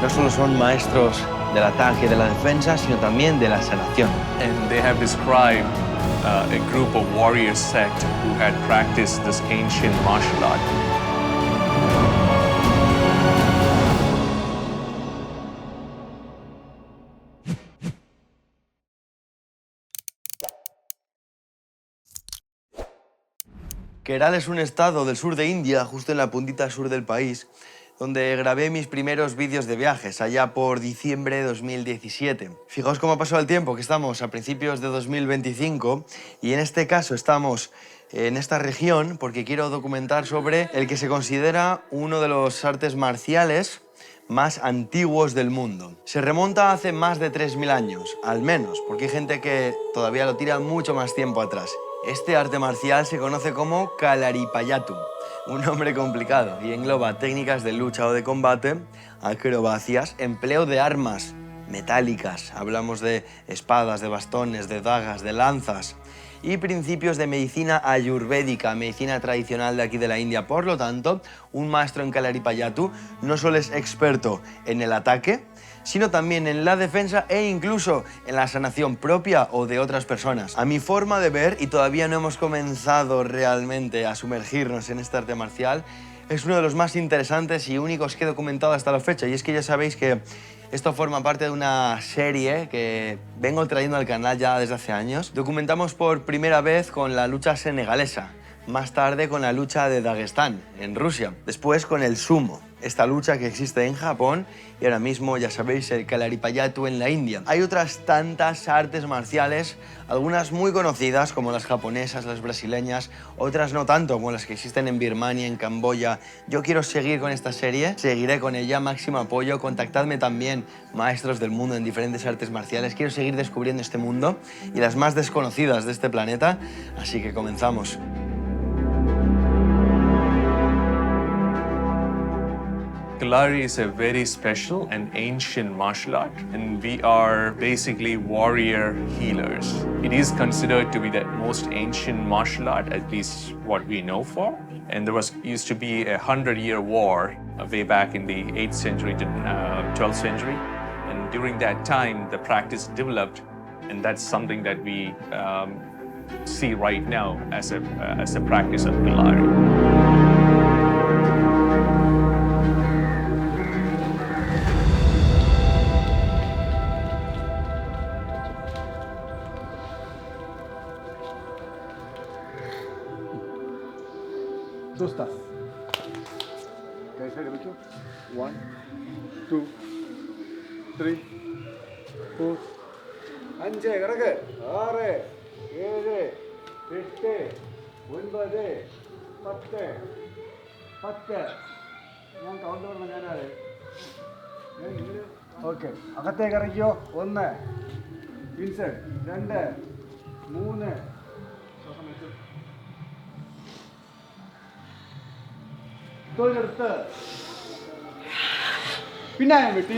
no solo son maestros del ataque y de la defensa, sino también de la sanación. And they have described a group of warrior sect who had practiced this ancient martial art. Keral es un estado del sur de India, justo en la puntita sur del país, donde grabé mis primeros vídeos de viajes, allá por diciembre de 2017. Fijaos cómo ha pasado el tiempo, que estamos a principios de 2025, y en este caso estamos en esta región porque quiero documentar sobre el que se considera uno de los artes marciales más antiguos del mundo. Se remonta hace más de 3000 años, al menos, porque hay gente que todavía lo tira mucho más tiempo atrás. Este arte marcial se conoce como Kalaripayattu, un nombre complicado, y engloba técnicas de lucha o de combate, acrobacias, empleo de armas metálicas, hablamos de espadas, de bastones, de dagas, de lanzas, y principios de medicina ayurvédica, medicina tradicional de aquí de la India. Por lo tanto, un maestro en Kalaripayattu no solo es experto en el ataque, sino también en la defensa e incluso en la sanación propia o de otras personas. A mi forma de ver, y todavía no hemos comenzado realmente a sumergirnos en este arte marcial, es uno de los más interesantes y únicos que he documentado hasta la fecha. Y es que ya sabéis que esto forma parte de una serie que vengo trayendo al canal ya desde hace años. Documentamos por primera vez con la lucha senegalesa, más tarde con la lucha de Dagestán, en Rusia, después con el sumo, esta lucha que existe en Japón, y ahora mismo, ya sabéis, el Kalaripayattu en la India. Hay otras tantas artes marciales, algunas muy conocidas, como las japonesas, las brasileñas, otras no tanto, como las que existen en Birmania, en Camboya. Yo quiero seguir con esta serie, seguiré con ella, máximo apoyo. Contactadme también, maestros del mundo en diferentes artes marciales. Quiero seguir descubriendo este mundo y las más desconocidas de este planeta, así que comenzamos. Kalari is a very special and ancient martial art, and we are basically warrior healers. It is considered to be the most ancient martial art, at least what we know for. And there used to be a 100-year war way back in the 8th century to 12th century. And during that time, the practice developed, and that's something that we see right now as a practice of Kalari. Two stars. कैसे बच्चों? 1, 2, 3, 4, 5, കിടക്ക് 6, 7, 8, 9, 10, 10. ഞാൻ count പറഞ്ഞ ഞാനാണ്. Okay, അകത്തേക്ക് ഇറങ്ങിയോ? 1, inside 2, 3. തൊഴിലെടുത്ത് പിന്നെ വെട്ടി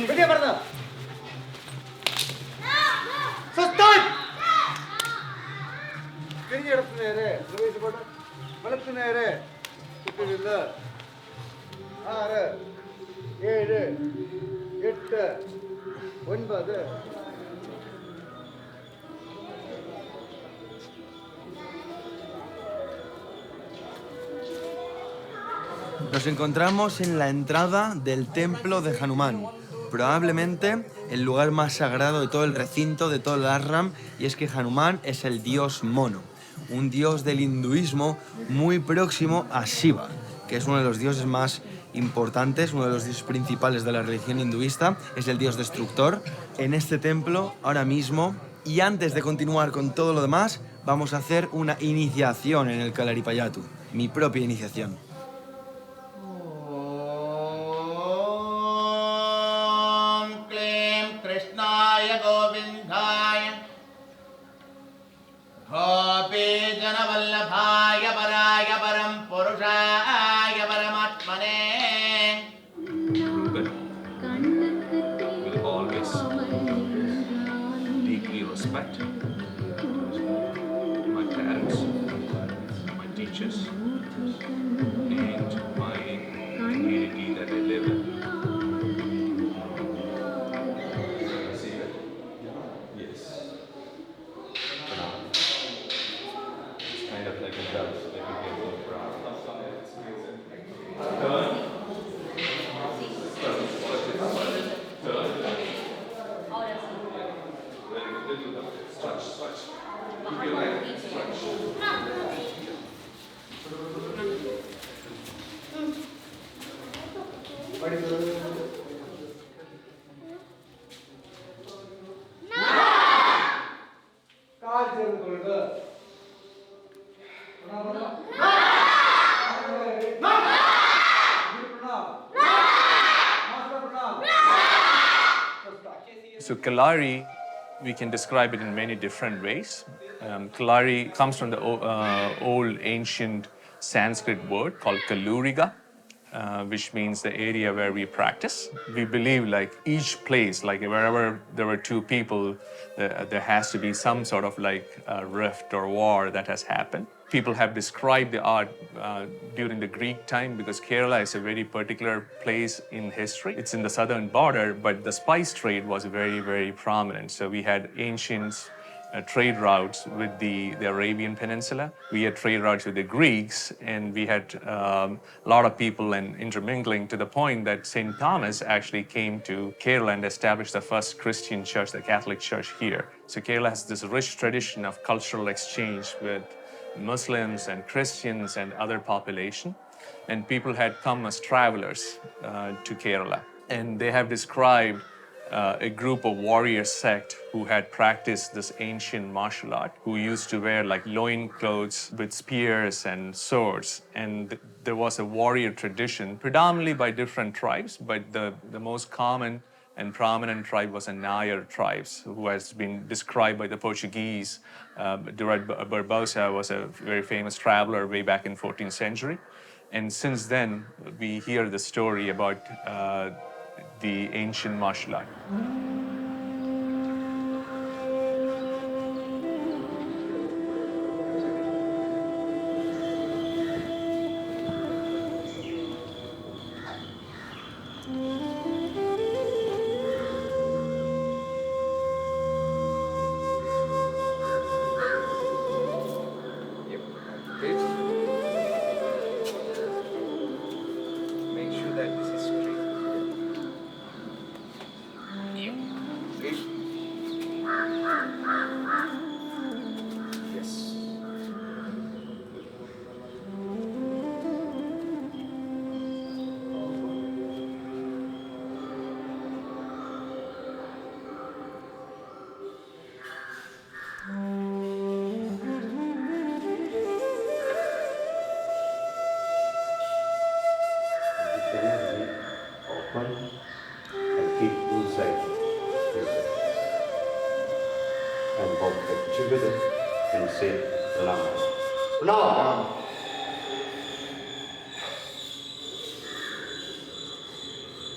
കിഴിഞ്ഞെടുത്ത് നേരെ വെളുത്ത് നേരെ കുട്ടികളില് 6, 7, 8, 9. Nos encontramos en la entrada del templo de Hanuman, probablemente el lugar más sagrado de todo el recinto, de todo el ashram, y es que Hanuman es el dios mono, un dios del hinduismo muy próximo a Shiva, que es uno de los dioses más importantes, uno de los dioses principales de la religión hinduista, es el dios destructor. En este templo, ahora mismo, y antes de continuar con todo lo demás, vamos a hacer una iniciación en el Kalaripayattu, mi propia iniciación. जनवल्लभाय पराय परम पुरुषाय परमात्मने Will always deeply respect my parents, my teachers, கால் சேர்ந்து கொள்க. So Kalari, we can describe it in many different ways. Kalari comes from the old ancient Sanskrit word called Kaluriga, which means the area where we practice. We believe like each place, like wherever there were two people, there has to be some sort of like rift or war that has happened. People have described the art during the Greek time because Kerala is a very particular place in history. It's in the southern border, but the spice trade was very, very prominent. So we had ancient trade routes with the Arabian Peninsula. We had trade routes with the Greeks, and we had a lot of people and intermingling to the point that St. Thomas actually came to Kerala and established the first Christian church, the Catholic Church here. So Kerala has this rich tradition of cultural exchange with Muslims and Christians and other population. And people had come as travelers to Kerala. And they have described a group of warrior sect who had practiced this ancient martial art, who used to wear like loin clothes with spears and swords. And there was a warrior tradition, predominantly by different tribes, but the most common and prominent tribe was a Nayar tribes, who has been described by the Portuguese. Durand Barbosa was a very famous traveler way back in 14th century. And since then, we hear the story about the ancient martial art. Make sure that this is straight. Yes. Energy open and keep inside and both head together and say Pranam. Pranam.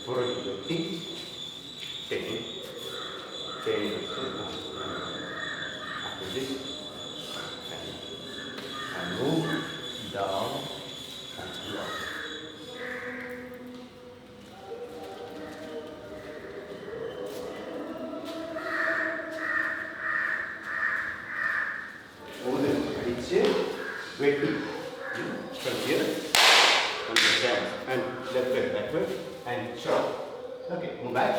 For the teeth, 10 after this and move down and up. Waiting from here, understand, and left leg backward, and short. Okay, move back.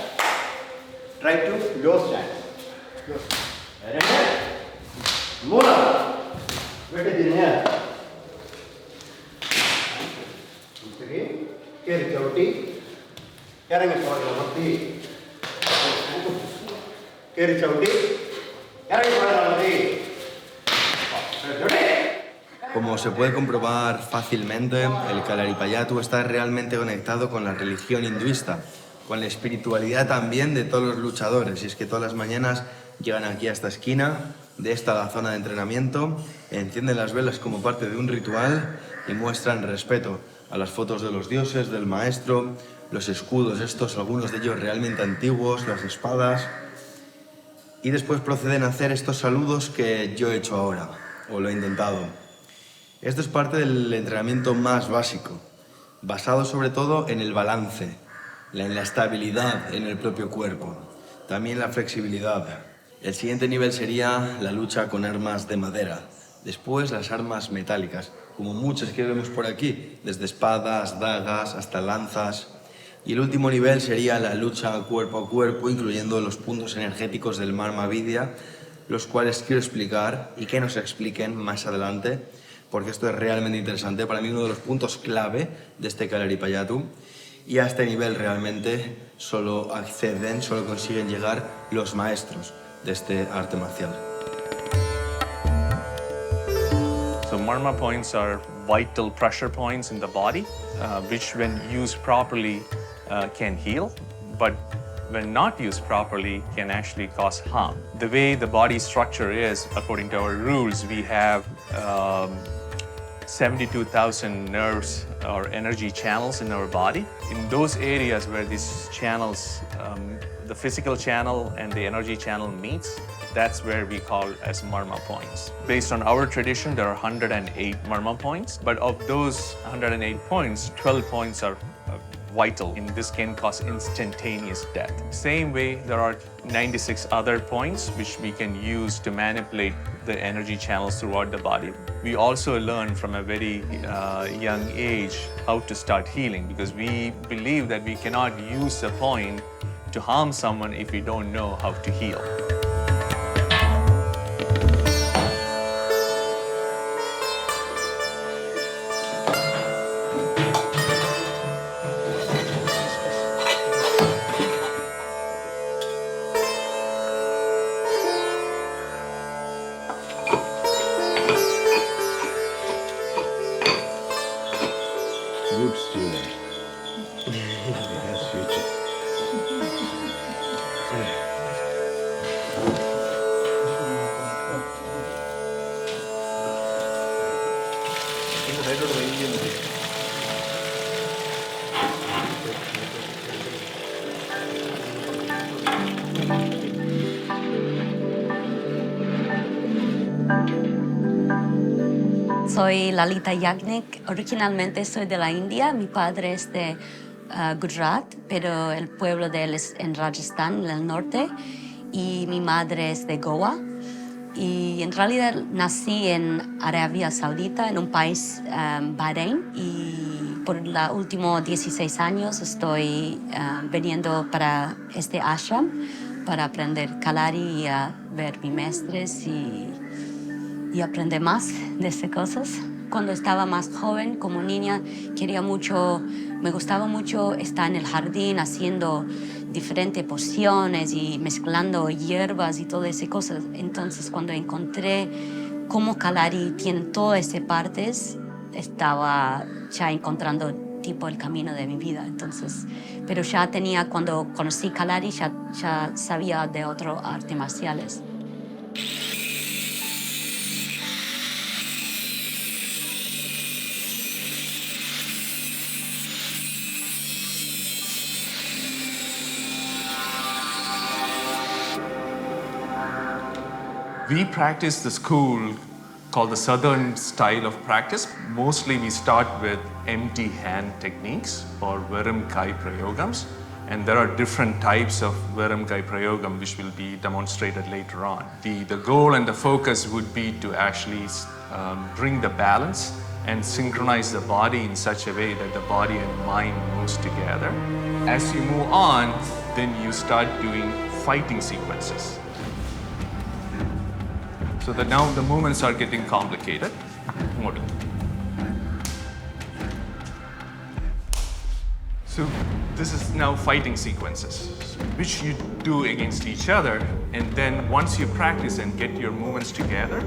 Try to your stand. And then, move up. Wait in here. Again, carry chauti. Carrying a chauti. Carry chauti. Carrying a chauti. Como se puede comprobar fácilmente, el Kalaripayattu está realmente conectado con la religión hinduista, con la espiritualidad también de todos los luchadores. Y es que todas las mañanas llegan aquí a esta esquina, de esta la zona de entrenamiento, encienden las velas como parte de un ritual y muestran respeto a las fotos de los dioses, del maestro, los escudos estos, algunos de ellos realmente antiguos, las espadas. Y después proceden a hacer estos saludos que yo he hecho ahora, o lo he intentado. Esto es parte del entrenamiento más básico, basado sobre todo en el balance, en la estabilidad en el propio cuerpo, también la flexibilidad. El siguiente nivel sería la lucha con armas de madera, después las armas metálicas, como muchas que vemos por aquí, desde espadas, dagas hasta lanzas. Y el último nivel sería la lucha cuerpo a cuerpo, incluyendo los puntos energéticos del Marma Vidya, los cuales quiero explicar y que nos expliquen más adelante, porque esto es realmente interesante, para mí uno de los puntos clave de este Kalaripayattu. Y a este nivel realmente solo consiguen llegar los maestros de este arte marcial. So Marma points are vital pressure points in the body, which when used properly can heal, but when not used properly can actually cause harm. The way the body structure is, according to our rules, we have 72,000 nerves or energy channels in our body. In those areas where these channels, the physical channel and the energy channel meets, that's where we call as Marma points. Based on our tradition, there are 108 Marma points, but of those 108 points, 12 points are vital, and this can cause instantaneous death. Same way, there are 96 other points which we can use to manipulate the energy channels throughout the body. We also learn from a very young age how to start healing, because we believe that we cannot use a point to harm someone if we don't know how to heal. Good student. He has future. Soy Lalita Yagnik, originalmente soy de la India, mi padre es de Gujarat, pero el pueblo de él es en Rajasthan, en el norte, y mi madre es de Goa. Y en realidad nací en Arabia Saudita, en un país, Bahrein, y por los últimos 16 años estoy viniendo para este ashram para aprender Kalari y a ver mis maestres y aprender más de esas cosas. Cuando estaba más joven, como niña, me gustaba mucho estar en el jardín haciendo diferentes pociones y mezclando hierbas y todas esas cosas. Entonces, cuando encontré cómo Kalari tiene todas esas partes, estaba ya encontrando tipo el camino de mi vida. Entonces, pero ya cuando conocí Kalari, ya sabía de otros artes marciales. We practice the school called the Southern style of practice. Mostly we start with empty hand techniques or Veram Kai Prayogams. And there are different types of Veram Kai Prayogam which will be demonstrated later on. The goal and the focus would be to actually bring the balance and synchronize the body in such a way that the body and mind moves together. As you move on, then you start doing fighting sequences. So that now the movements are getting complicated. So this is now fighting sequences, which you do against each other. And then once you practice and get your movements together,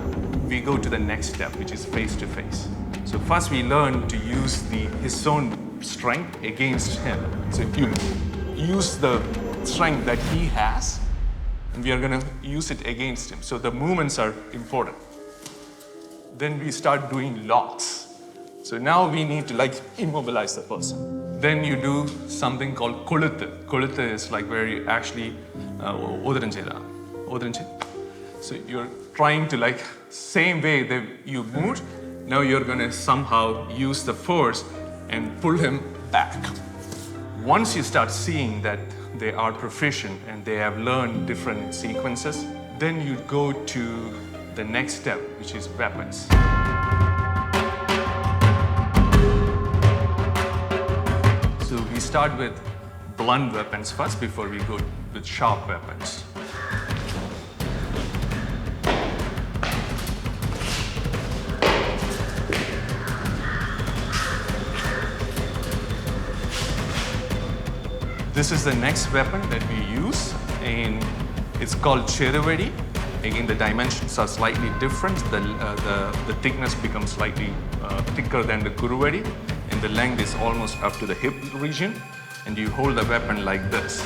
we go to the next step, which is face-to-face. So first we learn to use his own strength against him. So you use the strength that he has, and we are going to use it against him. So the movements are important. Then we start doing locks. So now we need to immobilize the person. Then you do something called koluthu. Koluthu is where you actually so you're trying to same way that you moved, now you're going to somehow use the force and pull him back. Once you start seeing that they are proficient and they have learned different sequences, then you go to the next step, which is weapons. So we start with blunt weapons first before we go with sharp weapons. This is the next weapon that we use, and it's called Cheruvedi. Again, the dimensions are slightly different. The thickness becomes slightly thicker than the Guruvedi, and the length is almost up to the hip region. And you hold the weapon like this.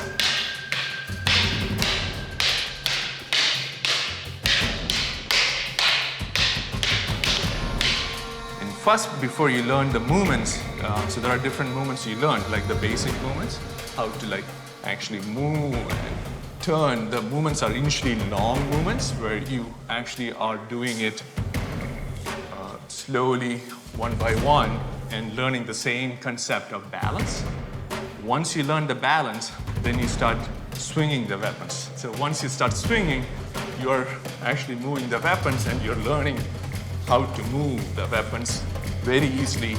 And first, before you learn the movements, so there are different movements you learn, like the basic movements, how to actually move and turn. The movements are initially long movements where you actually are doing it slowly, one by one, and learning the same concept of balance. Once you learn the balance, then you start swinging the weapons. So once you start swinging, you're actually moving the weapons and you're learning how to move the weapons very easily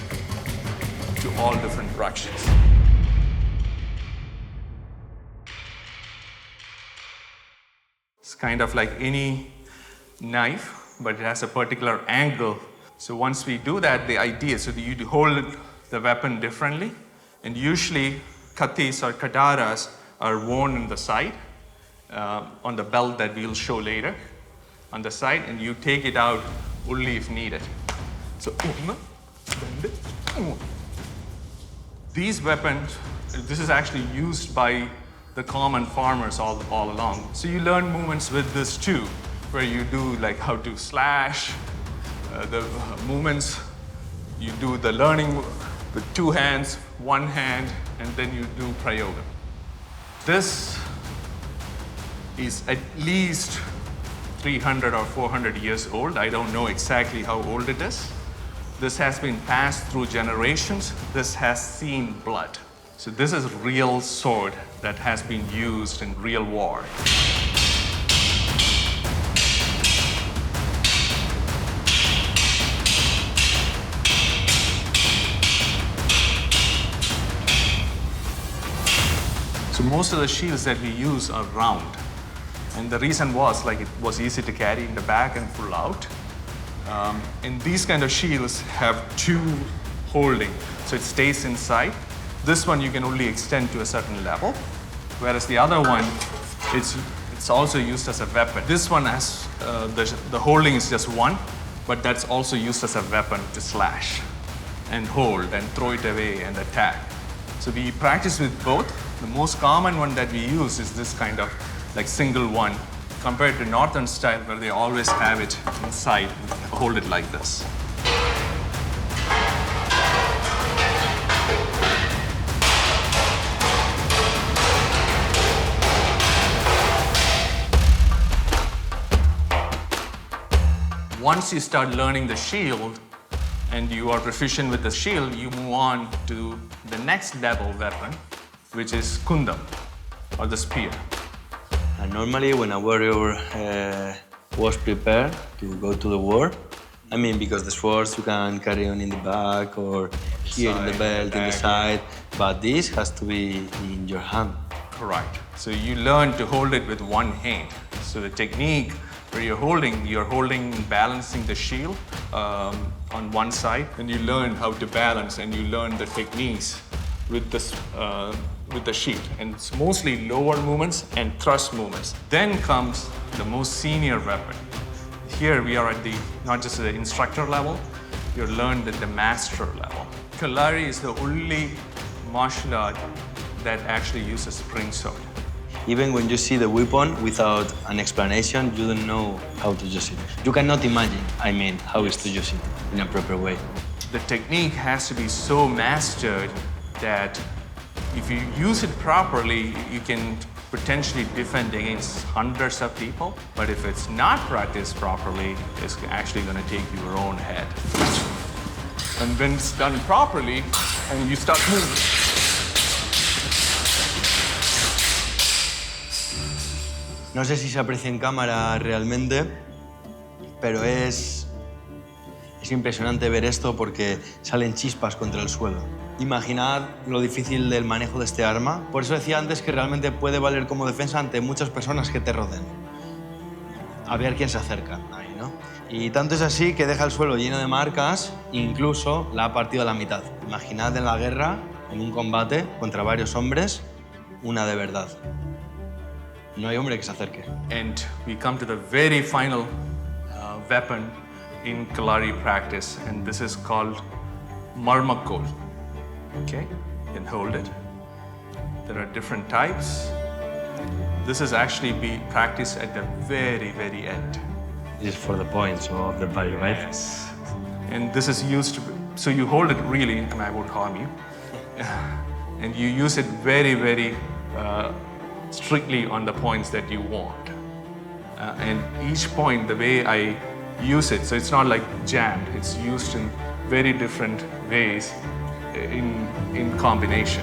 to all different directions. It's kind of like any knife, but it has a particular angle. So once we do that, the idea, so you hold the weapon differently, and usually katis or kataras are worn on the side, on the belt that we'll show later, on the side, and you take it out only if needed. So, these weapons, this is actually used by the common farmers all along. So you learn movements with this too, where you do like how to slash, the movements, you do the learning with two hands, one hand, and then you do prayoga. This is at least 300 or 400 years old. I don't know exactly how old it is. This has been passed through generations. This has seen blood. So this is a real sword that has been used in real war. So most of the shields that we use are round. And the reason was, like, it was easy to carry in the back and pull out. And these kind of shields have two holding, so it stays inside. This one you can only extend to a certain level, whereas the other one, it's also used as a weapon. This one has, the holding is just one, but that's also used as a weapon to slash and hold and throw it away and attack. So we practice with both. The most common one that we use is this kind of like single one, compared to northern style where they always have it inside and hold it like this. Once you start learning the shield and you are proficient with the shield, you move on to the next level weapon, which is kundam, or the spear. And normally when a warrior was prepared to go to the war, I mean, because the swords you can carry on in the back or here in the belt, in the side, but this has to be in your hand. Correct. So you learn to hold it with one hand. So the technique where you're holding, balancing the shield on one side, and you learn how to balance and you learn the techniques with the shield. And it's mostly lower movements and thrust movements. Then comes the most senior weapon. Here we are at not just the instructor level, you're learned at the master level. Kalari is the only martial art that actually uses spring sword. Even when you see the weapon without an explanation, you don't know how to use it. You cannot imagine, how is to use it in a proper way. The technique has to be so mastered that if you use it properly, you can potentially defend against hundreds of people. But if it's not practiced properly, it's actually going to take your own head. And when it's done properly, and you start moving. No sé si se aprecia en cámara realmente, pero es impresionante ver esto porque salen chispas contra el suelo. Imaginad lo difícil del manejo de este arma. Por eso decía antes que realmente puede valer como defensa ante muchas personas que te rodeen. A ver quién se acerca ahí, ¿no? Y tanto es así que deja el suelo lleno de marcas, incluso la ha partido a la mitad. Imaginad en la guerra, en un combate contra varios hombres, una de verdad. No hay hombre que se acerque. And we come to the very final weapon in Kalari practice, and this is called Marmakol. Okay, you can hold it. There are different types. This is actually be practiced at the very, very end. This is for the points of the value, right? Yes. And this is used to, so you hold it really, and I won't harm you. And you use it very, very strictly on the points that you want. And each point, the way I use it, so it's not like jammed, it's used in very different ways in combination.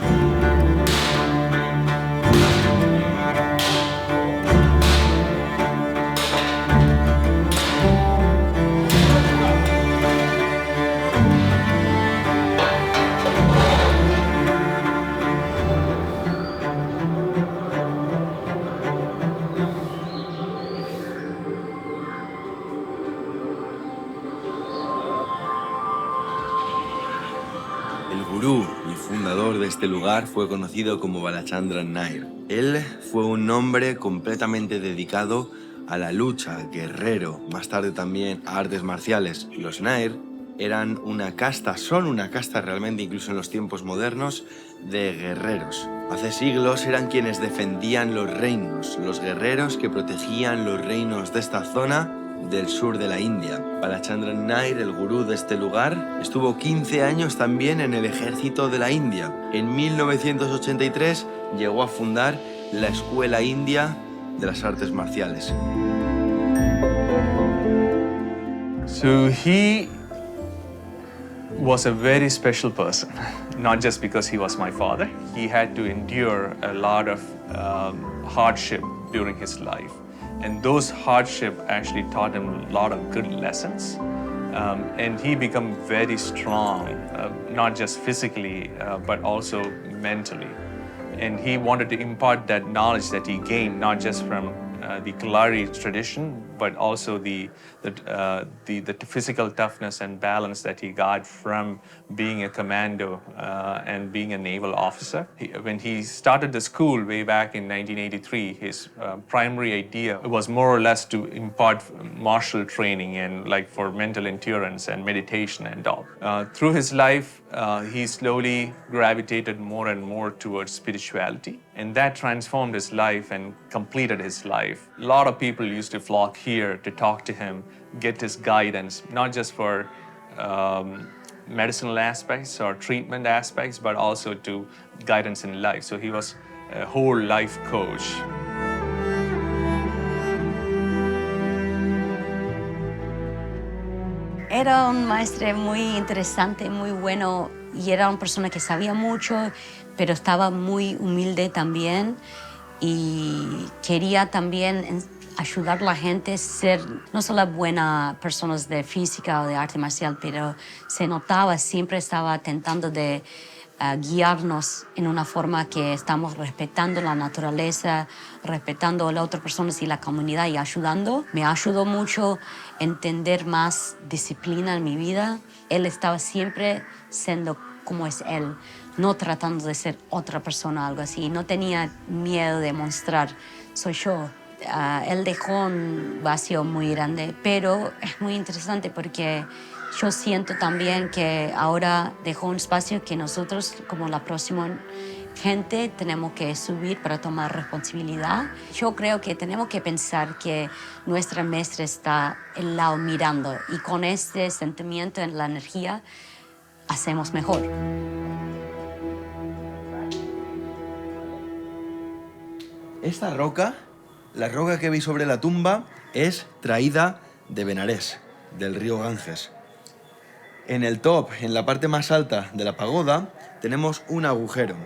El gurú y fundador de este lugar fue conocido como Balachandran Nair. Él fue un hombre completamente dedicado a la lucha, guerrero, más tarde también a artes marciales. Los Nair eran una casta, son una casta realmente, incluso en los tiempos modernos, de guerreros. Hace siglos eran quienes defendían los reinos, los guerreros que protegían los reinos de esta zona del sur de la India. Balachandran Nair, el gurú de este lugar, estuvo 15 años también en el ejército de la India. En 1983 llegó a fundar la Escuela India de las Artes Marciales. So he was a very special person, not just because he was my father. He had to endure a lot of hardship during his life. And those hardship actually taught him a lot of good lessons. And he became very strong, not just physically, but also mentally. And he wanted to impart that knowledge that he gained, not just from the Kalari tradition, but also the physical toughness and balance that he got from being a commando and being a naval officer. When he started the school way back in 1983, his primary idea was more or less to impart martial training and like for mental endurance and meditation and all. Through his life, he slowly gravitated more and more towards spirituality, and that transformed his life and completed his life. A lot of people used to flock here to talk to him, get his guidance, not just for medicinal aspects or treatment aspects, but also to guidance in life. So he was a whole life coach. Era un maestro muy interesante, muy bueno, y era una persona que sabía mucho, pero estaba muy humilde también, y quería también ayudar a la gente a ser no solo buenas personas de física o de arte marcial, pero se notaba, siempre estaba tentando de guiarnos en una forma que estamos respetando la naturaleza, respetando a las otras personas y la comunidad y ayudando. Me ayudó mucho a entender más disciplina en mi vida. Él estaba siempre siendo como es él, no tratando de ser otra persona o algo así. No tenía miedo de mostrar, soy yo. Él dejó un vacío muy grande, pero es muy interesante porque yo siento también que ahora dejó un espacio que nosotros, como la próxima gente, tenemos que subir para tomar responsabilidad. Yo creo que tenemos que pensar que nuestra maestra está al lado mirando, y con este sentimiento en la energía hacemos mejor. Esta roca, la roca que veis sobre la tumba, es traída de Benarés, del río Ganges. En el top, en la parte más alta de la pagoda, tenemos un agujero.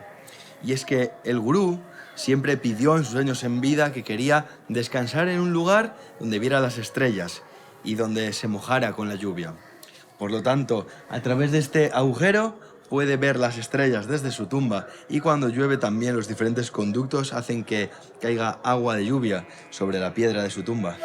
Y es que el gurú siempre pidió en sus años en vida que quería descansar en un lugar donde viera las estrellas y donde se mojara con la lluvia. Por lo tanto, a través de este agujero puede ver las estrellas desde su tumba, y cuando llueve también los diferentes conductos hacen que caiga agua de lluvia sobre la piedra de su tumba.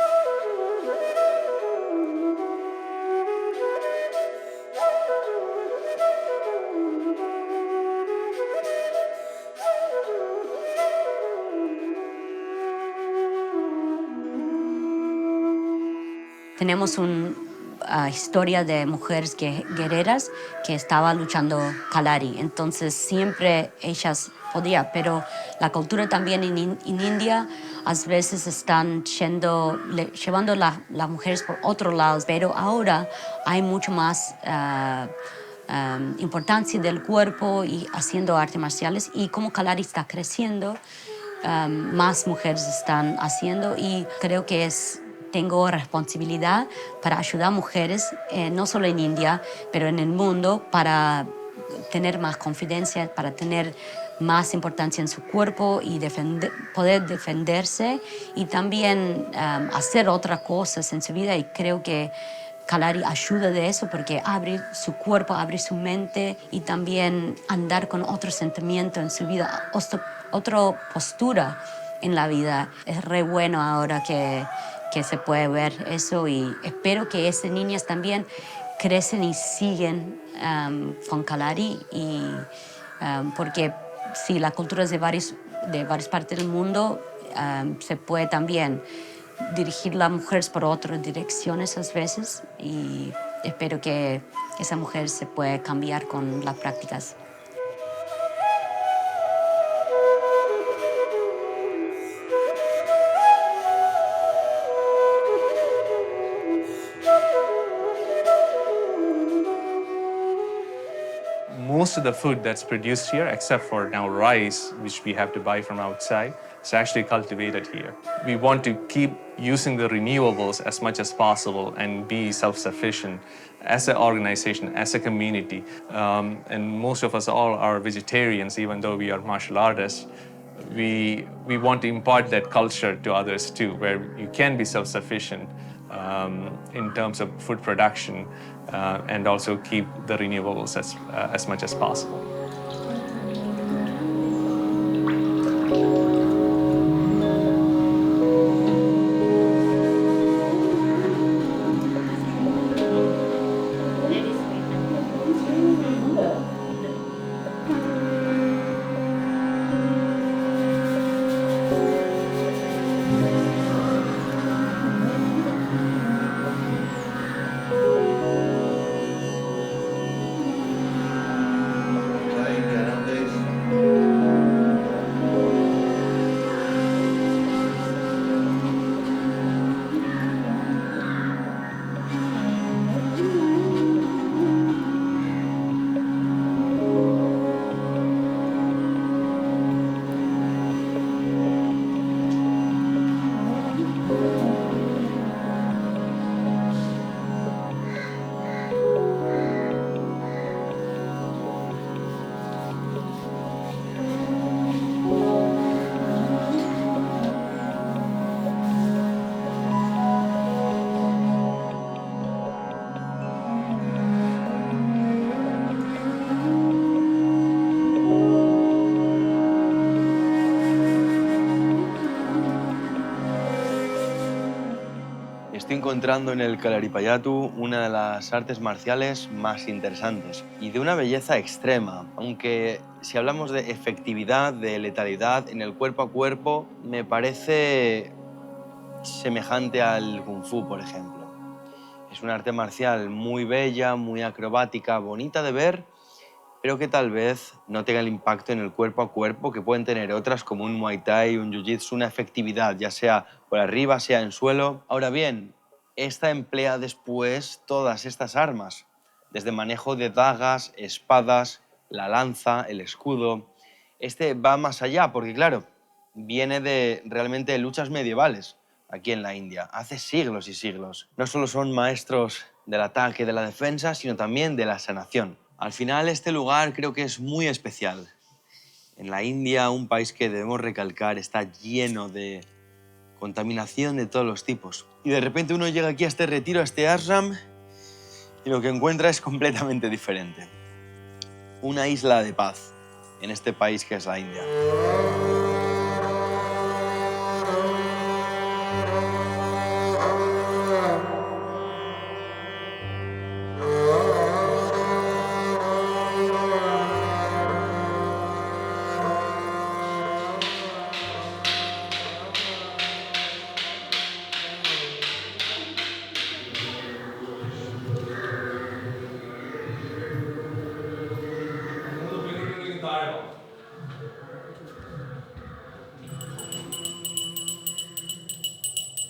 tenemos una historia de mujeres guerreras que estaban luchando Kalari. Entonces siempre ellas podían, pero la cultura también en India a veces están llevando las mujeres por otros lados, pero ahora hay mucho más importancia del cuerpo y haciendo artes marciales, y como Kalari está creciendo, más mujeres están haciendo, y creo que tengo responsabilidad para ayudar a mujeres, no solo en India, pero en el mundo, para tener más confianza, para tener más importancia en su cuerpo y poder defenderse, y también hacer otras cosas en su vida. Y creo que Kalari ayuda de eso, porque abre su cuerpo, abre su mente, y también andar con otro sentimiento en su vida, otra postura en la vida. Es re bueno ahora que se puede ver eso, y espero que esas niñas también crecen y siguen con Kalari, porque sí, la cultura es de varias partes del mundo, se puede también dirigir las mujeres por otras direcciones a veces, y espero que esa mujer se pueda cambiar con las prácticas. Most of the food that's produced here, except for now rice, which we have to buy from outside, is actually cultivated here. We want to keep using the renewables as much as possible and be self-sufficient as an organization, as a community. And most of us all are vegetarians, even though we are martial artists. We want to impart that culture to others too, where you can be self-sufficient in terms of food production, and also keep the renewables as much as possible. Estoy encontrando en el Kalaripayattu una de las artes marciales más interesantes y de una belleza extrema, aunque si hablamos de efectividad, de letalidad en el cuerpo a cuerpo, me parece semejante al Kung Fu, por ejemplo. Es una arte marcial muy bella, muy acrobática, bonita de ver, pero que tal vez no tenga el impacto en el cuerpo a cuerpo que pueden tener otras como un Muay Thai, un Jiu-Jitsu, una efectividad, ya sea por arriba, sea en suelo. Ahora bien, esta emplea después todas estas armas, desde manejo de dagas, espadas, la lanza, el escudo. Este va más allá porque, claro, viene de realmente luchas medievales aquí en la India, hace siglos y siglos. No solo son maestros del ataque y de la defensa, sino también de la sanación. Al final, este lugar creo que es muy especial. En la India, un país que debemos recalcar, está lleno de contaminación de todos los tipos. Y de repente uno llega aquí a este retiro, a este ashram, y lo que encuentra es completamente diferente. Una isla de paz en este país que es la India.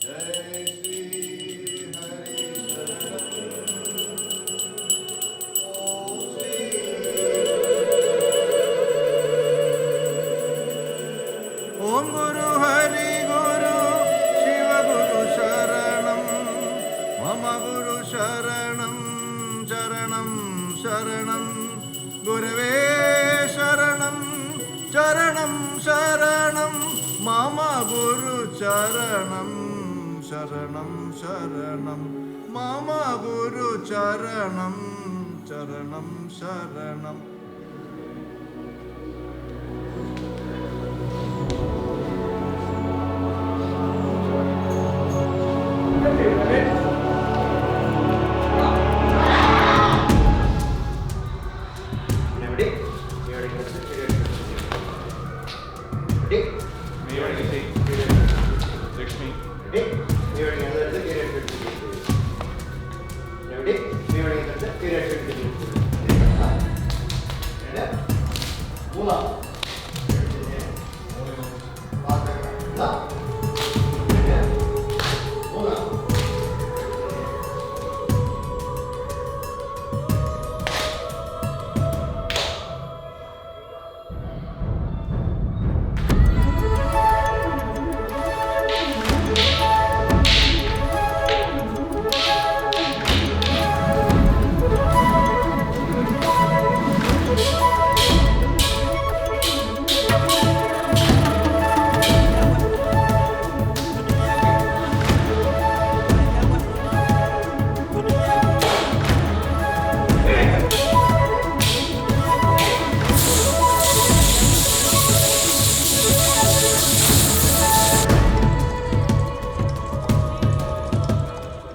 जय श्री हरि ओम गुरु हरि गुरु शिव गुरु शरणं मम गुरु शरणं शरणं शरणं गुरवे शरणं शरणं शरणं मम गुरु चरणं शरणं शरणं मम गुरु चरणं शरणं शरणं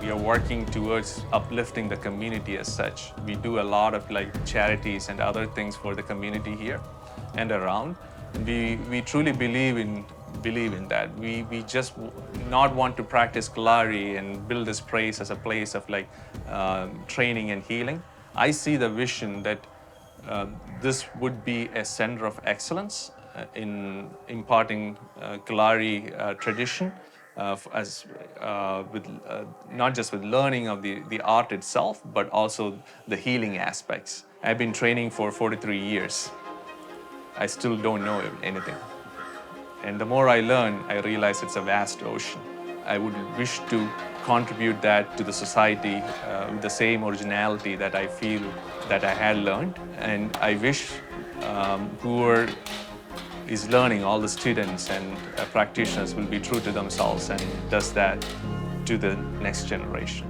We are working towards uplifting the community as such. We do a lot of like charities and other things for the community here and around. We truly believe in that. We just not want to practice Kalari and build this place as a place of like training and healing. I see the vision that this would be a center of excellence in imparting Kalari tradition, not just with learning of the art itself, but also the healing aspects. I've been training for 43 years. I still don't know anything. And the more I learn, I realize it's a vast ocean. I would wish to contribute that to the society with the same originality that I feel that I had learned. And I wish whoever is learning, all the students and practitioners, will be true to themselves and does that to the next generation.